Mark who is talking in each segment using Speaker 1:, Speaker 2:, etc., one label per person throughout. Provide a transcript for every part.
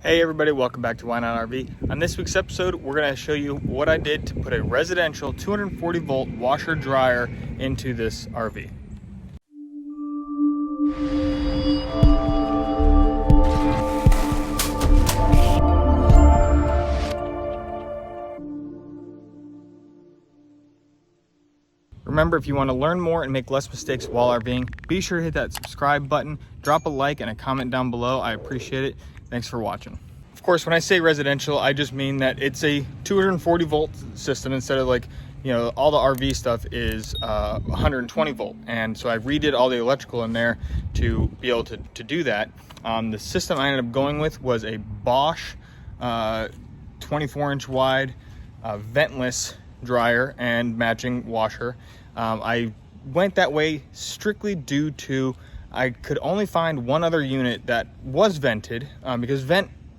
Speaker 1: Hey everybody, welcome back to Why Not RV. On this week's episode, we're going to show you what I did to put a residential 240 volt washer dryer into this RV. Remember, if you want to learn more and make less mistakes while RVing, be sure to hit that subscribe button, drop a like and a comment down below. I appreciate it. Thanks for watching. Of course, when I say residential, I just mean that it's a 240 volt system instead of like, all the RV stuff is 120 volt. And so I redid all the electrical in there to be able to do that. The system I ended up going with was a Bosch 24-inch wide ventless dryer and matching washer. I went that way strictly due to I could only find one other unit that was vented because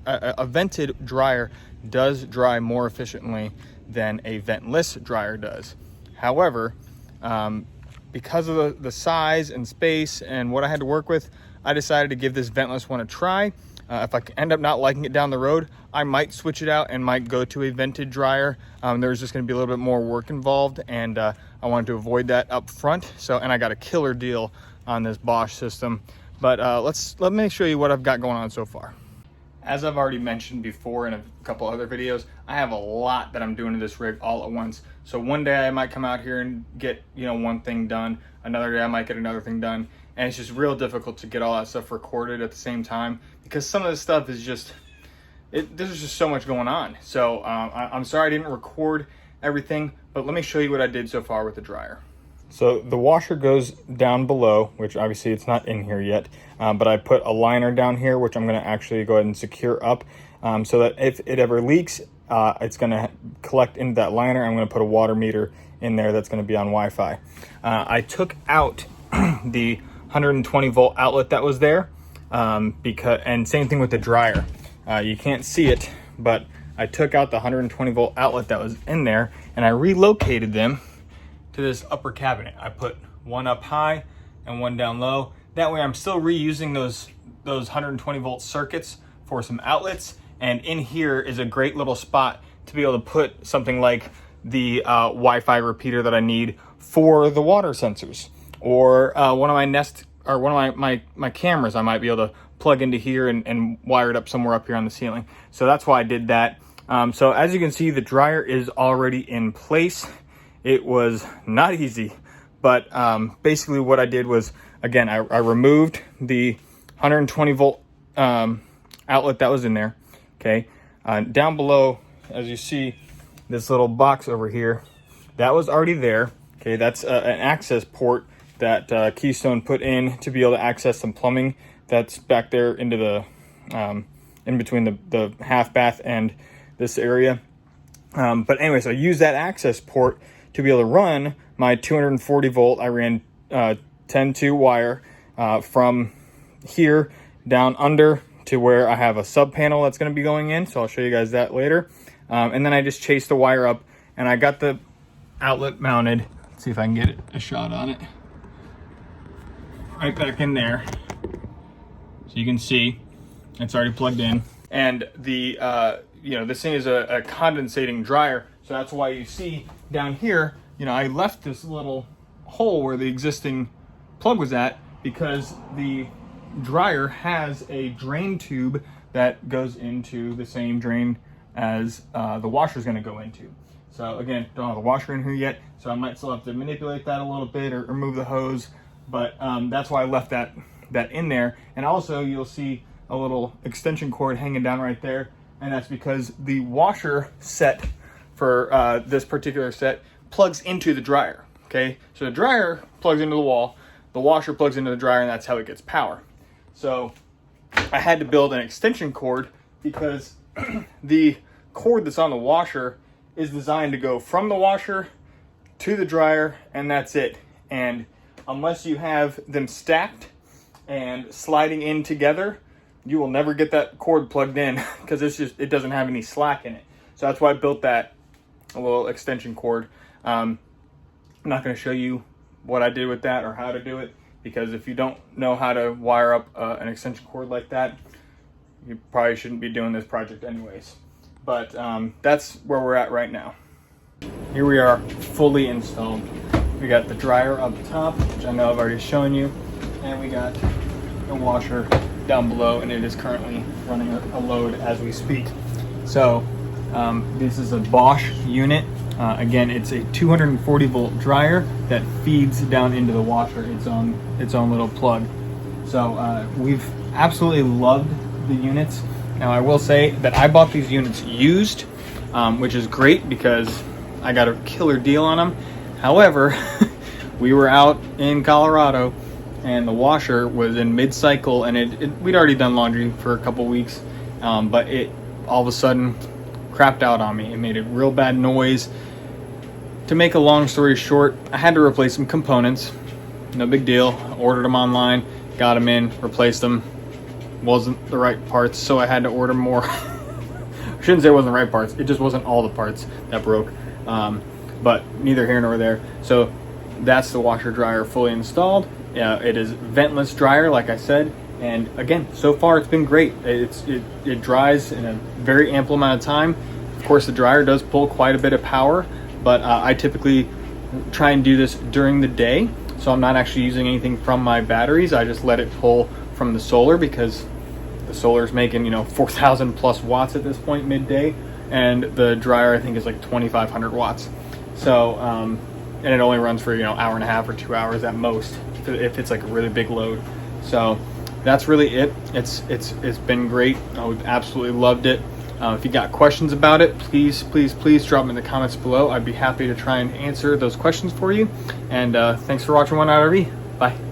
Speaker 1: a vented dryer does dry more efficiently than a ventless dryer does. However, because of the size and space and what I had to work with, I decided to give this ventless one a try. If I end up not liking it down the road, I might switch it out and might go to a vented dryer. There's just going to be a little bit more work involved, and I wanted to avoid that up front. And I got a killer deal on this Bosch system. But let me show you what I've got going on so far. As I've already mentioned before in a couple other videos, I have a lot that I'm doing to this rig all at once. So one day I might come out here and get one thing done. Another day I might get another thing done. And it's just real difficult to get all that stuff recorded at the same time because some of this stuff is there's just so much going on. So I'm sorry I didn't record everything, but let me show you what I did so far with the dryer. So the washer goes down below, which obviously it's not in here yet, but I put a liner down here, which I'm going to actually go ahead and secure up so that if it ever leaks, it's going to collect into that liner. I'm going to put a water meter in there that's going to be on Wi-Fi. I took out the 120 volt outlet that was there and same thing with the dryer. You can't see it, but I took out the 120 volt outlet that was in there and I relocated them to this upper cabinet. I put one up high and one down low. That way I'm still reusing those 120 volt circuits for some outlets, and in here is a great little spot to be able to put something like the Wi-Fi repeater that I need for the water sensors, or one of my my cameras I might be able to plug into here and wire it up somewhere up here on the ceiling. So that's why I did that. So as you can see, the dryer is already in place. It was not easy, but basically what I did was, again, I removed the 120 volt outlet that was in there. Okay, down below, as you see, this little box over here, that was already there. Okay, that's an access port that Keystone put in to be able to access some plumbing that's back there into the in between the half bath and this area. But anyway, so I used that access port to be able to run my 240 volt. I ran 10-2 wire from here down under to where I have a sub panel that's going to be going in. So I'll show you guys that later. And then I just chased the wire up and I got the outlet mounted. Let's see if I can get a shot on it. Right back in there. So you can see it's already plugged in. And the, this thing is a condensating dryer. So that's why you see down here, I left this little hole where the existing plug was at because the dryer has a drain tube that goes into the same drain as the washer is going to go into. So again, don't have the washer in here yet, so I might still have to manipulate that a little bit or move the hose, but that's why I left that in there. And also you'll see a little extension cord hanging down right there, and that's because the washer set for this particular set plugs into the dryer. Okay, so the dryer plugs into the wall, the washer plugs into the dryer, and that's how it gets power. So I had to build an extension cord because the cord that's on the washer is designed to go from the washer to the dryer, and that's it. And unless you have them stacked and sliding in together, you will never get that cord plugged in because it doesn't have any slack in it. So that's why I built that a little extension cord. I'm not going to show you what I did with that or how to do it, because if you don't know how to wire up an extension cord like that, you probably shouldn't be doing this project anyways. But that's where we're at right now. Here we are, fully installed. We got the dryer up top, which I know I've already shown you, and we got the washer down below, and it is currently running a load as we speak. So this is a Bosch unit. Again, it's a 240 volt dryer that feeds down into the washer its own little plug. So we've absolutely loved the units. Now I will say that I bought these units used, which is great because I got a killer deal on them. However, we were out in Colorado and the washer was in mid-cycle, and we'd already done laundry for a couple weeks, but it all of a sudden crapped out on me. It made a real bad noise. To make a long story short, I had to replace some components. No big deal. Ordered them online, got them in, replaced them. Wasn't the right parts, so I had to order more. I shouldn't say it wasn't the right parts. It just wasn't all the parts that broke. But neither here nor there. So that's the washer dryer fully installed. It is ventless dryer, like I said. And again, so far it's been great. It dries in a very ample amount of time. Of course, the dryer does pull quite a bit of power, but I typically try and do this during the day. So I'm not actually using anything from my batteries. I just let it pull from the solar, because the solar is making 4,000 plus watts at this point midday, and the dryer I think is like 2,500 watts. So and it only runs for hour and a half or 2 hours at most if it's like a really big load. So that's really it. It's been great. We've absolutely loved it. If you got questions about it, please drop them in the comments below. I'd be happy to try and answer those questions for you. And thanks for watching One Out RV. Bye.